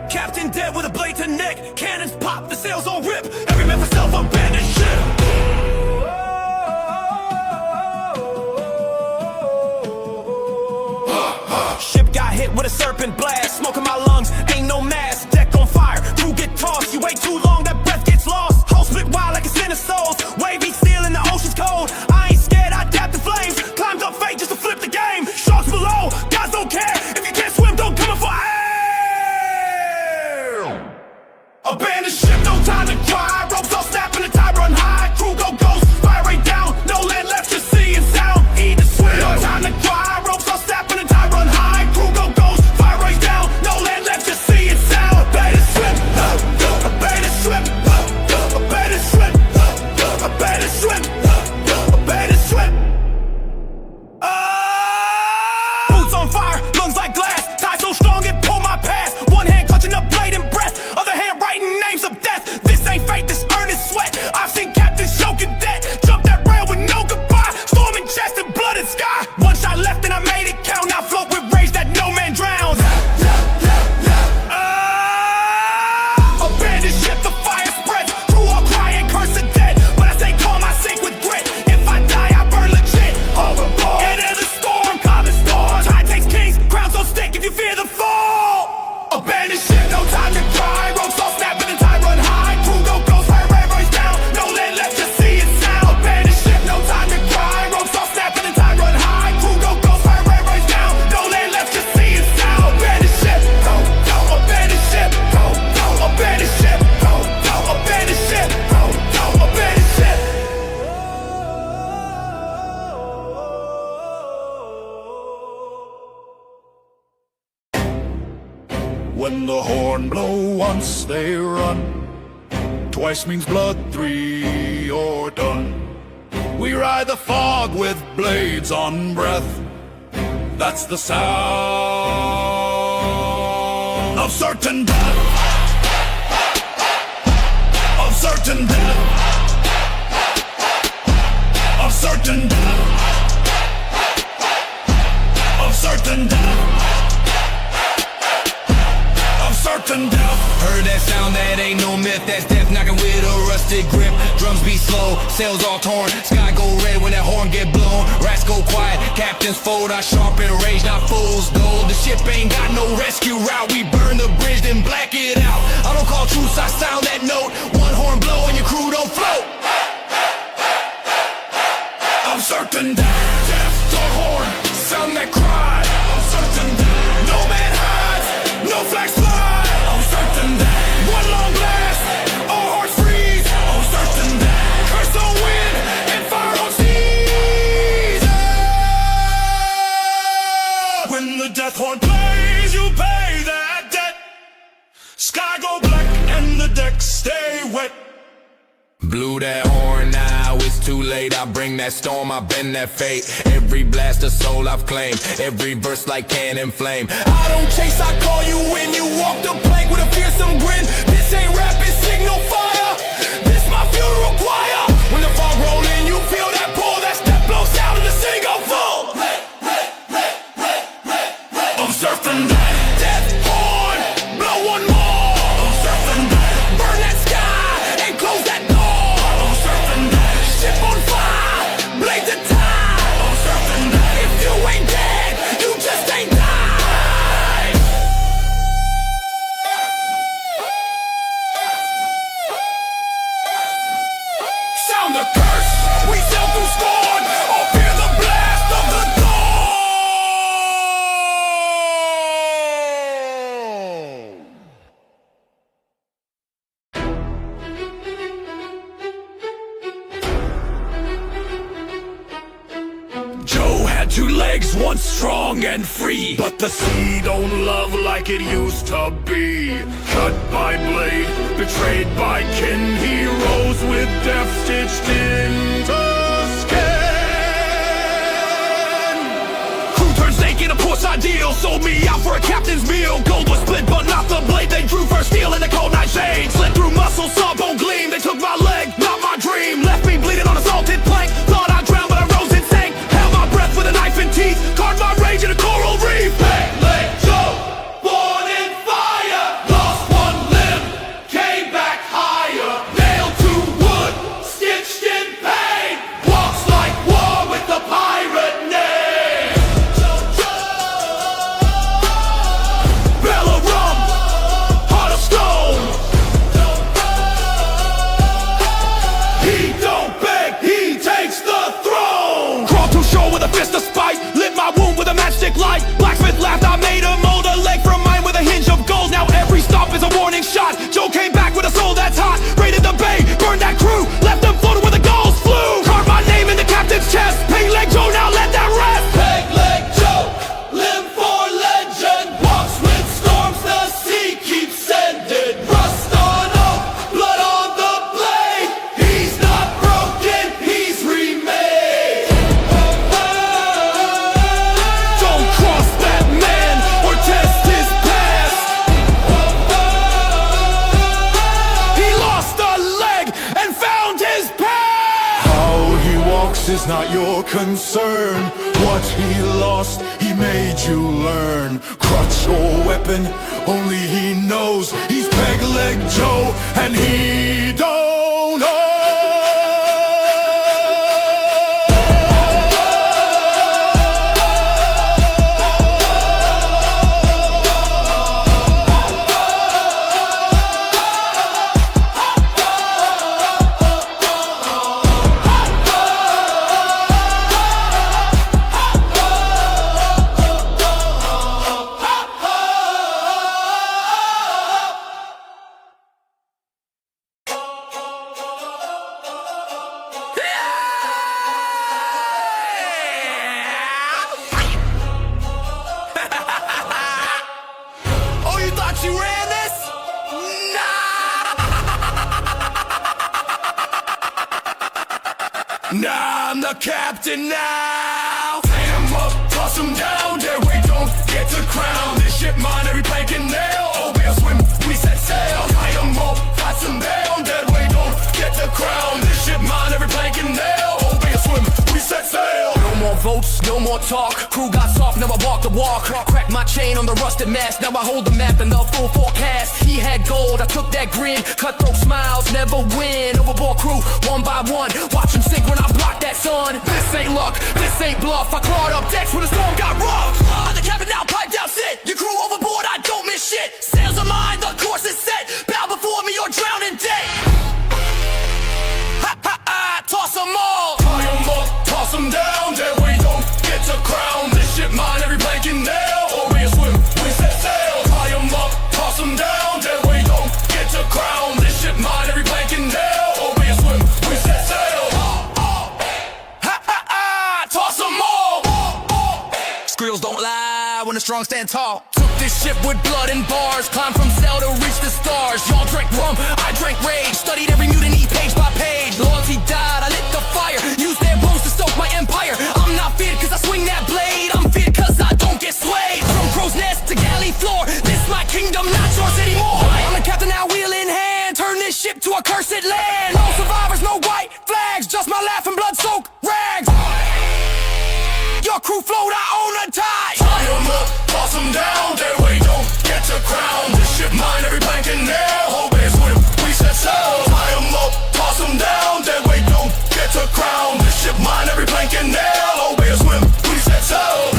Captain dead with a blade to neck. Cannons pop, the sails all rip. Every man for self, abandoned ship. Ship got hit with a serpent blast. Smoke in my lungs, ain't no mask. Deck on fire, crew get tossed. You wait too long, that breath gets lost. Whole split wild like a sin of souls. Wavy steel in the ocean's cold. I ain't scared, I adapt the flames. Climbed up fate just to flip the game. Sharks below, guys don't care. If you can't swim, don't come in for air. Abandoned ship, no time to cry. Ropes all snapping, the tide run high. Crew go ghost, fire right down. No land left, just see and sound. Eat and swim, no time to cry. Ropes all snapping, the tide run high. Crew go ghost, fire right down. No land left, just see and sound. Abandoned ship, abandoned ship, abandoned ship, abandoned ship, abandoned ship. Boots on fire, lungs like glass. Tie so strong it pull my past. One hand clutching up blade and breath, other hand writing names of death. This ain't fate, this earnest sweat. I've seen captains choking debt. Jump that rail with no goodbye. Storming chest and blood and sky. One shot left and I made it count. Now float with rage that no man drowns. Abandoned ship, the fire spreads. Crew all crying, curse the dead. But I stay calm, I sink with grit. If I die, I burn legit. Overboard, enter the storm, common storm. Tide takes kings, crowns don't stick if you fear the fall. Abandoned ship, no time to cry. Ropes all snapping and tide run high. Crew go ghost, fire railroads down. No land left, just see it sound. Abandoned ship, no time to cry. Ropes all snapping and tide run high. Crew go ghost, fire railroads down. No land left, just see it sound. Abandoned ship, go, go, abandoned ship, go, go, abandoned ship, go, go, abandoned ship, go, go, abandoned ship. When the horn blow once they run, twice means blood, three you're done. We ride the fog with blades on breath. That's the sound of certain death. Of certain death. Of certain death. Of certain death. Certain death. Heard that sound, that ain't no myth. That's death knocking with a rusted grip. Drums be slow, sails all torn. Sky go red when that horn get blown. Rats go quiet, captains fold. I sharpen rage, not fool's gold. The ship ain't got no rescue route. We burn the bridge, then black it out. I don't call truce, I sound that note. One horn blow and your crew don't float. I'm certain death. Death, the horn, sound that cry. I'm certain death. No man hides, no flags fly. One long blast, all hearts freeze. Oh, certain death. Curse on wind and fire on seas. When the death horn plays, you pay that debt. Sky go black and the decks stay wet. Blew that horn, now it's too late. I bring that storm, I bend that fate. Every blast of soul I've claimed, every verse like cannon flame. I don't chase, I call you when you walk the plank with a fearsome grin. This ain't rap, it's signal fire. This my funeral choir. When the fog roll in, you feel that pull. That step blows out and the city go full. I'm certain death. Death horn, blow one more. I'm certain death. Burn that sky and close that door. Ship on fire, blade the tide. I'm certain death. If you ain't dead, you just ain't died. Sound the curse, we sail through scorn, or fear the blast of the dawn. Joe had two legs, one strong and free, but the sea don't love like it used to be. Cut by blade, betrayed by kin, he rose with death stitched into skin. Crew turns naked, a poor side deal. Sold me out for a captain's meal. Gold was split, but not the blade. They drew for steel in the cold night shade. Slit through muscle, saw bone gleam. They took my leg, not my dream. Left me bleeding on a salted plank. Thought I drowned, but I rose and sank. Held my breath with a knife and teeth. Carved my rage in a coral reef. Hey, let go, born in fire, lost your concern. What he lost, he made you learn. Crutch or weapon, only he knows. He's Peg Leg Joe, and he don't know. Nah, I'm the captain now. Tie him up, toss him down. There we don't get to crown. This ship mine, every plank and nail. Oh, we'll swim, we set sail. Tie him up, toss him down. There we don't get to crown. This ship mine, every plank and nail. Oh, we'll swim, we set sail. No more votes, no more talk. Crew got soft, now I walk the walk. Cracked my chain on the rusted mast. Now I hold the map and the full forecast. He had gold, I took that grin. Cutthroat smiles, never win. Overboard crew, one by one. Watch him sink when I block that sun. This ain't luck, this ain't bluff. I clawed up decks when the storm got rough. The captain now pipe down, sit. Your crew overboard, I don't miss shit. Sails are mine, the course is set. Bow before me or drown in debt. Ha ha ha, toss them all. Tie them up, toss them down. There we don't get to crown. This ship mine, every plank and nail. Or we swim, we set sail. Tie them up, toss them down. There we don't get to crown. This ship mine, every plank and nail. Or we swim, we set sail. Ha ha ha, toss them all. Skrills don't lie when the strong stand tall. Took this ship with blood and bars. Climbed from cell to reach the stars. Y'all drank rum, I drank rage. Studied every mutiny page by page. Loyalty died, I lit the fire. Used their bones to stoke my empire. I'm not feared cause I swing that blade. I'm feared cause I don't get swayed. From crow's nest to galley floor. This my kingdom, not yours anymore. I'm the captain now, wheel in hand. Turn this ship to a cursed land. No survivors, no white flags. Just my laugh and blood-soaked rags. Your crew float, I own a tide. Tie them up, toss them down. There we don't get to crown. This ship mine, every plank and nail. Hold it, swim, we set sail. Tie them up, toss them down. There we don't get to crown. This ship mine, every plank and nail. Hold it, swim, we set sail.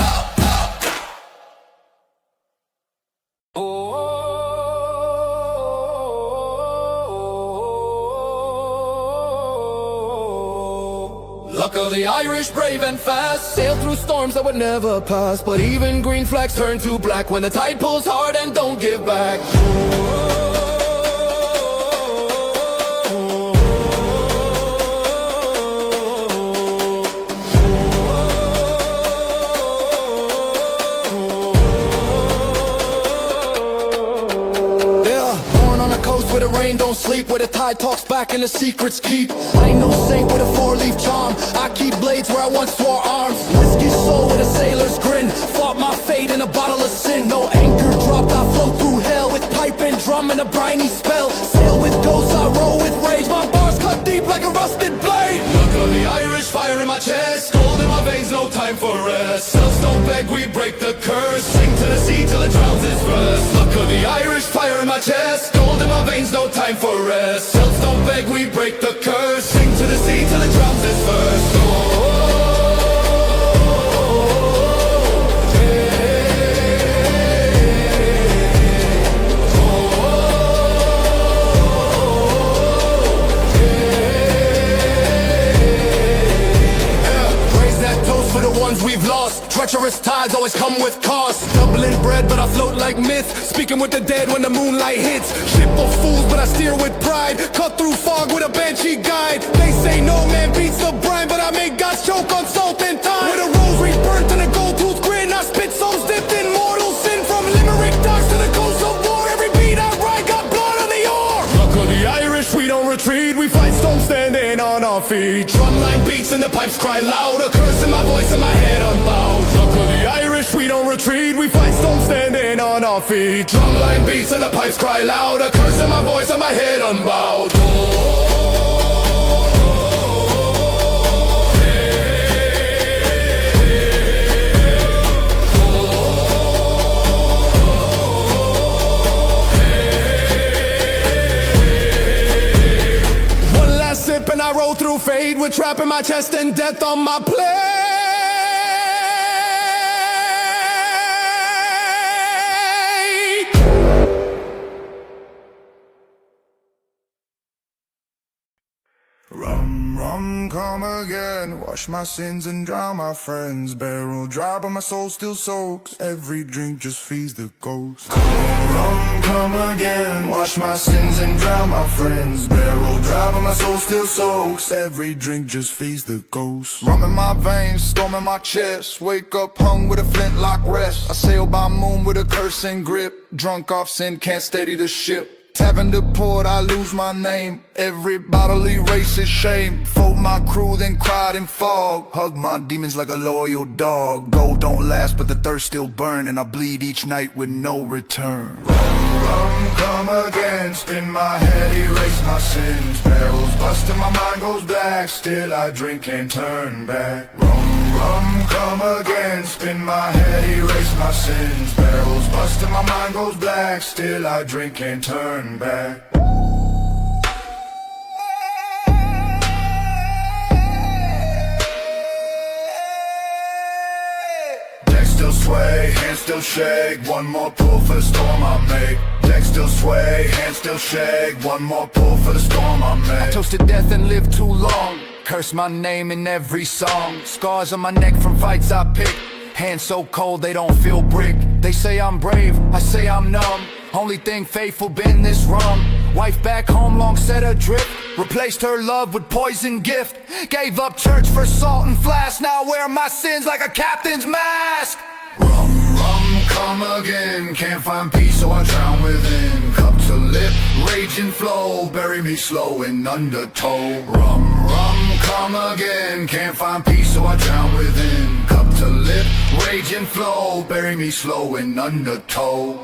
Luck of the Irish, brave and fast. Sail through storms that would never pass. But even green flags turn to black when the tide pulls hard and don't give back. Where the rain don't sleep, where the tide talks back and the secrets keep. I ain't no saint with a four-leaf charm. I keep blades where I once swore arms. Whiskey soul with a sailor's grin. Fought my fate in a bottle of sin. No anchor dropped, I float through hell with pipe and drum and a briny spell. Sail with ghosts, I roll with rage. My bars cut deep like a rusted blade. Look of the Irish, fire in my chest. Gold in my veins, no time for rest. Cells don't beg, we break the curse. Sing to the sea till it drowns its verse. Look of the Irish, fire in my chest. Gold in my veins, no time for rest. Cells don't beg, we break the curse. Sing to the sea till it drowns its verse. We've lost. Treacherous tides always come with cost. Doubling bread, but I float like myth. Speaking with the dead when the moonlight hits. Ship of fools, but I steer with pride. Cut through fog with a banshee guide. They say no man beats the brine, but I make God's choke on salt and thyme. With a rosary burnt and a gold tooth grin, I spit souls dipped in mortal sin. From Limerick docks to the coast of war, every beat I ride got blood on the oar. Look of the Irish, we don't retreat. We fight stone standing on our feet. Drumline beats and the pipes cry loud. A curse in my voice and my head unbowed. Look of the Irish, we don't retreat. We fight stone standing on our feet. Drumline beats and the pipes cry loud. A curse in my voice and my head unbowed. Oh, hey. fate with trap in my chest and death on my plate. Rum, rum, come again. Wash my sins and drown my friends. Barrel dry but my soul still soaks. Every drink just feeds the ghost. Rum, come again. Wash my sins and drown my friends. Barrel dry but my soul still soaks. Every drink just feeds the ghost. Rum in my veins, storm in my chest. Wake up hung with a flintlock rest. I sail by moon with a cursing grip. Drunk off sin, can't steady the ship. Tavern to port, I lose my name. Every bottle erases shame. Fold my crew, then cried in fog. Hug my demons like a loyal dog. Gold don't last, but the thirst still burn. And I bleed each night with no return. Rum, rum, come again. Spin my head, erase my sins. Barrels bust and my mind goes black. Still I drink and turn back. Rum, rum, come again. Spin my head, erase my sins. Barrels bust and my mind goes black. Still I drink and turn back. Deck still sway, hands still shake. One more pull for the storm I make. Deck still sway, hands still shake. One more pull for the storm I make. I toasted death and lived too long. Curse my name in every song. Scars on my neck from fights I picked. Hands so cold they don't feel brick. They say I'm brave, I say I'm numb. Only thing faithful been this rum. Wife back home long set adrift. Replaced her love with poison gift. Gave up church for salt and flask. Now wear my sins like a captain's mask. Rum, rum, come again. Can't find peace so I drown within. Cup to lip, rage and flow. Bury me slow in undertow. Rum, rum, come again. Can't find peace so I drown within. Cup to lip, rage and flow. Bury me slow in undertow.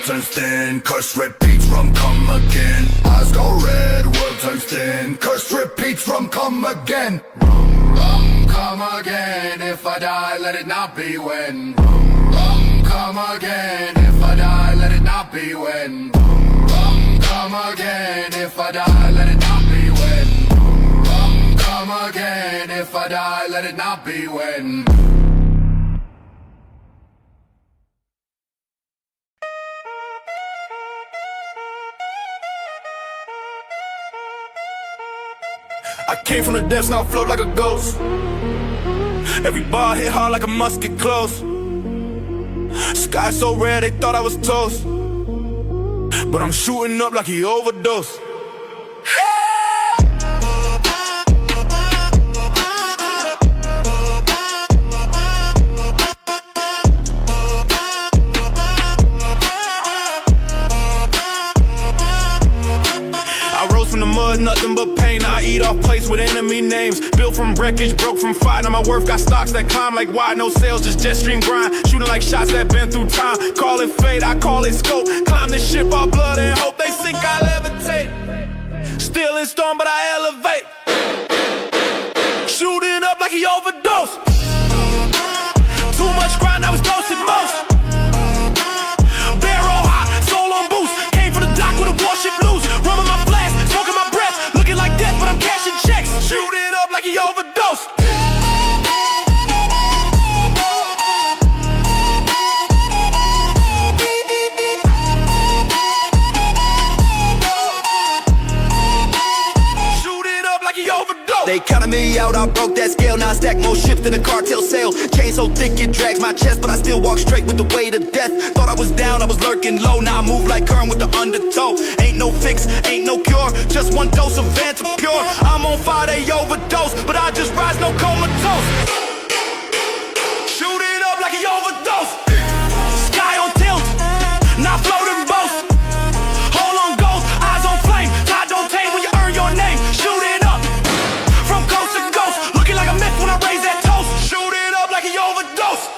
Turns thin, curse repeats from come again. Eyes go red, world turns thin, curse repeats from come again. Rum, rum, come again. If I die, let it not be when. Rum, rum, come again. If I die, let it not be when. Rum, rum, come again. If I die, let it not be when. Rum, rum, come again. If I die, let it not be when. I came from the depths, now I float like a ghost. Every bar hit hard like a musket close. Sky so red they thought I was toast, but I'm shooting up like he overdosed. Nothing but pain, I eat off plates with enemy names. Built from wreckage, broke from fire. Now my worth got stocks that climb like wide. No sales, just jet stream grind. Shooting like shots that been through time. Call it fate, I call it scope. Climb this ship all blood and hope. They think I levitate. Still in storm but I elevate. Shooting up like he overdosed. Too much grind, I was ghosted most. Barrel hot, soul on boost. Came from the dock with a warship loose. Rum in my flask, smoking my breath. Looking like death, but I'm cashing checks. Shooting up like he overdosed. They counted me out, I broke that scale. Now I stack more ships than a cartel sale. Chain so thick it drags my chest, but I still walk straight with the weight of death. Thought I was down, I was lurking low. Now I move like current with the undertow. Ain't no fix, ain't no cure, just one dose of anthem pure. I'm on fire, they overdose, but I just rise, no comatose. Shoot it up like he overdosed. Sky on tilt, not floating boats. Hold on ghost, eyes on flame. Tide don't tame when you earn your name. Shoot it up from coast to coast, looking like a myth when I raise that toast. Shoot it up like he overdosed.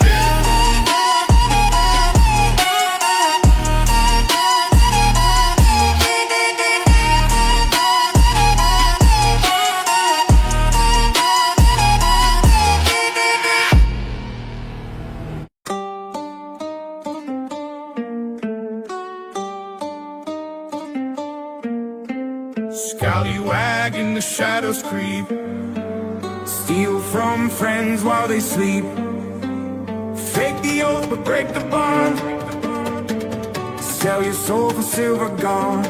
Skallywag in the shadows creep, steal from friends while they sleep, fake the oath but break the bond, sell your soul for silver gone.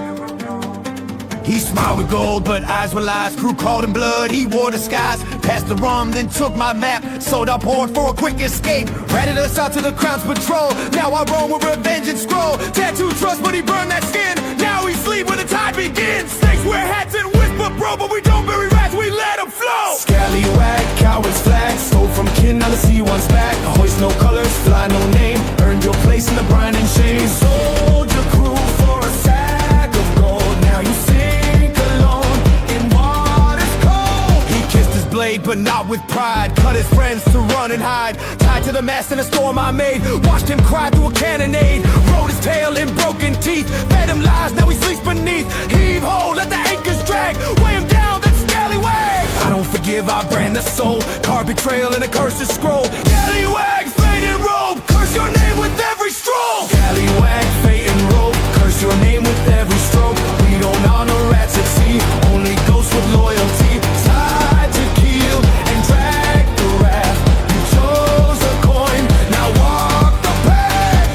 He smiled with gold, but eyes were lies. Crew called in blood, he wore disguise. Passed the rum, then took my map. Sold our port for a quick escape. Ratted us out to the Crown's patrol. Now I roam with revenge and scroll. Tattooed trust, but he burned that skin. Now he sleep when the tide begins. Snakes wear hats and whisper, bro, but we don't bury rats, we let them flow. Skallywag, cowards flag. Stole from kin, now the sea one's back. Hoist no colors, fly no name. Earned your place in the brine and shame. Sold your crew for a sack of gold. Now you sink alone in water's cold. He kissed his blade, but not with pride. Cut his friends to run and hide. Tied to the mast in a storm I made. Watched him cry through a cannonade. Rode his tail in broken teeth. Fed him lies, now he sleeps beneath. Heave ho, let the anchors drag. Weigh him down, that's Skallywag. I don't forgive, I brand the soul. Car betrayal and a curse's scroll. Skallywag, fate and robe. Curse your name with every stroll. Skallywag, fate and robe. Curse your name with every stroke. We don't honor rats at sea, only ghosts with loyalty. Tied to keel and drag the raft. You chose a coin, now walk the path.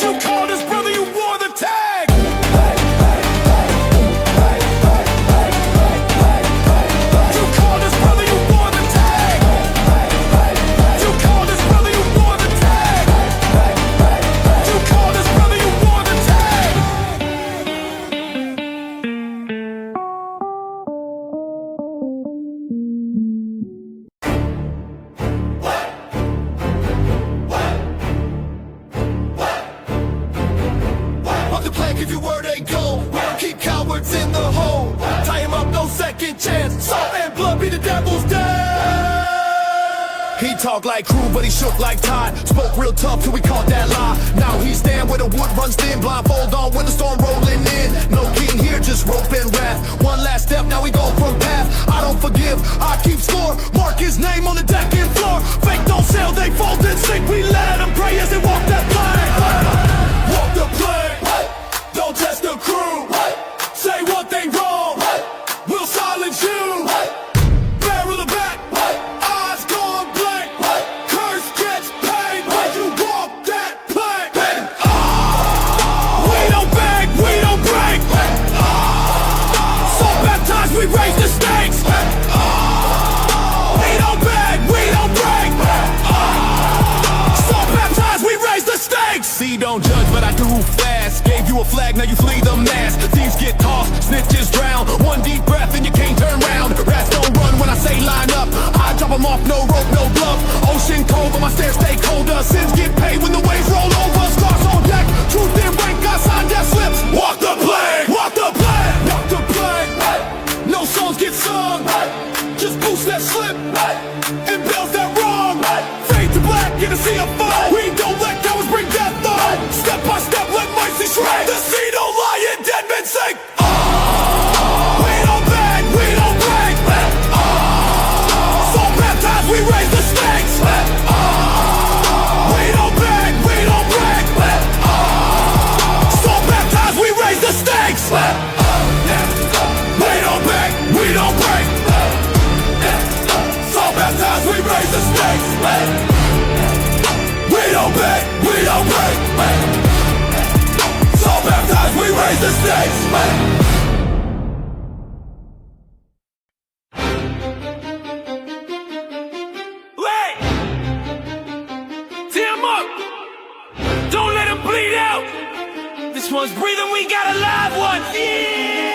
You called us brother, you wore the tag. You called us brother, you wore the tag. You called us brother, you wore the tag. You called us brother, you wore the tag. Off the plank, if your word ain't gold, we don't keep cowards in the hole. Tie him up, no second chance. Salt and blood be the devil's death. He talked like crew, but he shook like Todd. Spoke real tough till we caught that lie. Now he's stand where the wood runs thin. Blindfold on when the storm rolling in. No king here, just rope and wrath. One last step, now we go from path. I don't forgive, I keep score. Mark his name on the deck and floor. Fake don't sail, they fold and sink. We let them pray as they walk that plank. Walk the plank, don't test the crew. Say one thing wrong, we'll silence you. Barrel the back, eyes gone blank. Curse gets paid when you walk that plank. We don't beg, we don't break. So baptized, we raise the stakes. We don't beg, we don't break. So baptized, we raise the stakes. See, don't judge, but I do fast. Gave you a flag, now you flee the mask. Thieves get tossed, snitches drown. One deep breath and you can't turn round. Rats don't run when I say line up. I drop them off, no rope, no bluff. Ocean cold, but my stairs stay colder. Sins get paid when the waves roll over. Scars on deck, truth in rank, I signed death slips. Walk the plank, walk the plank, walk the plank. No songs get sung, just boost that slip and builds that wrong. Fade to black in the sea of fun. We don't let cowards bring death on. Step by step, let mercy shrink. The sea don't lie and dead men sink. We don't beg, we don't break. So baptized, we raise the stakes. We don't beg, we don't break. So baptized, we raise the stakes. We don't beg, we don't break. So baptized, we raise the stakes. We don't beg, we don't break. So baptized, we raise the stakes. Wait! Tear 'em up! Don't let him bleed out! This one's breathing, we got a live one! Yeah!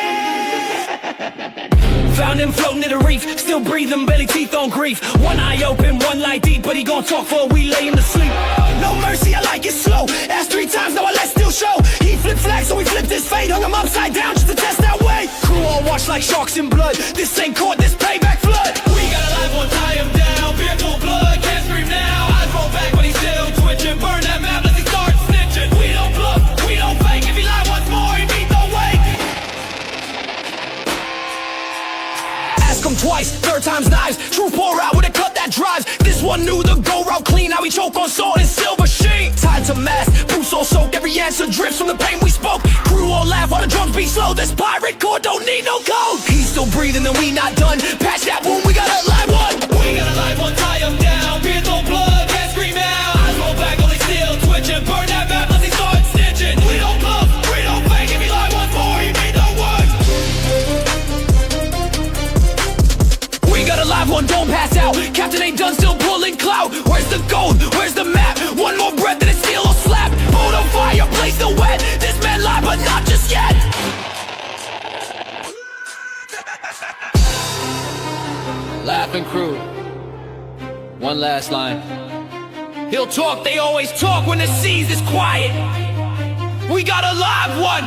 Found him floating in the reef, still breathing, belly teeth on grief. One eye open, one light deep, but he gon' talk for we lay him to sleep. No mercy, I like it slow. Asked 3 times, now I let still show. He flipped flags, so we flipped his fate. Hung him upside down just to test that way. Crew all washed like sharks in blood. This ain't court, this payback flood. We got a live one, tie him down. Vehicle blood, can't scream now. Eyes roll back, but he's still twitching. Burn that map, let's start snitching. We don't bluff, we don't fake. If he lie once more, he beat the wake. Ask him twice, 3rd time's knives. Truth pour out with a cut that drives. This one knew the go route clean. Now we choke on sword and silver sheet. Tied to mast, boots no soak. Every answer drifts from the pain we spoke. Crew all laugh while the drums beat slow. This pirate chord don't need no code. He's still breathing and we not done. Patch that wound, we got a live one. We got a live one, tie him down. Beard no blood, can't scream out. Eyes roll back, only still twitching. Burn that map, let's he start stitching. We don't bluff, we don't fake. If he lie once more, he mean no words. We got a live one, don't pass out. Captain ain't done, still pulling clout. Where's the gold? Where's the map? One more breath and it's steel or slap. Boat on fire, place the wet. This man live, but not just yet. Laughing crew. One last line. He'll talk, they always talk when the seas is quiet. We got a live one.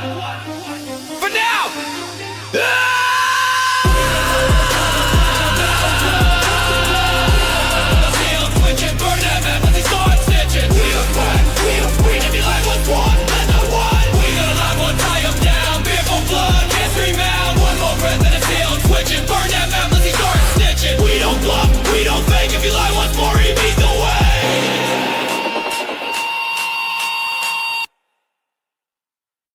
For now.